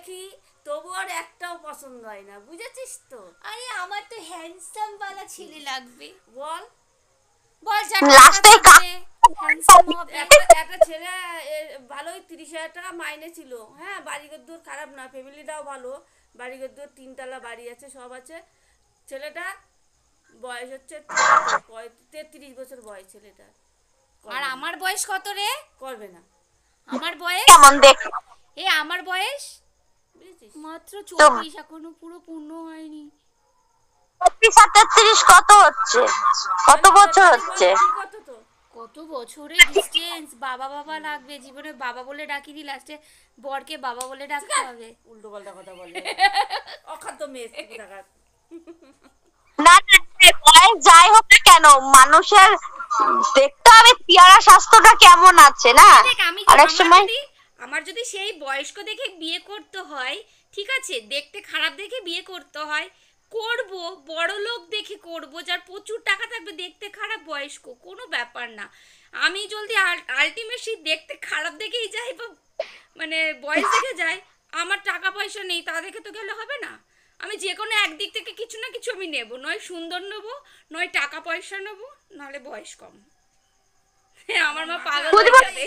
দেখি তবু আর একটাও পছন্দ হয় না, বুঝেছিস তো? আরে আমার তো হ্যান্ডসাম वाला ছেলে লাগবে। বল বল যা লাস্টে হ্যান্ডসাম হবে। একটা ছেলে ভালোই 30,000 টাকা মাইনে ছিল, হ্যাঁ, বাড়িঘর দূর খারাপ না, ফ্যামিলিটাও ভালো, বাড়িঘর দূর 3 তলা বাড়ি আছে, সব আছে। ছেলেটা বয়স হচ্ছে 33 বছর বয়স ছেলেটার। আর আমার বয়স কত রে? করবে না, আমার বয়স কেমন দেখ আমার বয়স বুঝেছিস? মাত্র 24, এখনো পুরো পূর্ণ হয়নি। 33 কত হচ্ছে? কত বছর হচ্ছে? কত তো কত বছরের ডিস্টেন্স। বাবা বাবা লাগবে, জীবনে বাবা বলে ডাকিনি, লাস্টে বরকে বাবা বলে ডাকতে হবে। উল্টো পাল্টা কথা বলে অখাদ্য মেয়ে টাকা। না না, বয়স যাই হোক না কেন, মানুষের দেখতে হবে চেহারা স্বাস্থ্যটা কেমন আছে না। দেখ আমি অনেক সময় আমার যদি সেই বয়স্ক দেখে বিয়ে করতে হয়, ঠিক আছে, দেখতে খারাপ দেখে বিয়ে করতে হয়, করব, বড় লোক দেখে করব, যার প্রচুর টাকা থাকবে, দেখতে খারাপ বয়স্ক কোনো ব্যাপার না। আমি জলদি আলটিমেটলি দেখতে খারাপ দেখেই যাই বা মানে বয়স দেখে যাই, আমার টাকা পয়সা নেই তা দেখে তো গেলে হবে না। আমি যে কোনো একদিক থেকে কিছু না কিছু আমি নেব, নয় সুন্দর নেব, নয় টাকা পয়সা নেব, নাহলে বয়স কম। আমার মা পাগল হয়ে যাবে।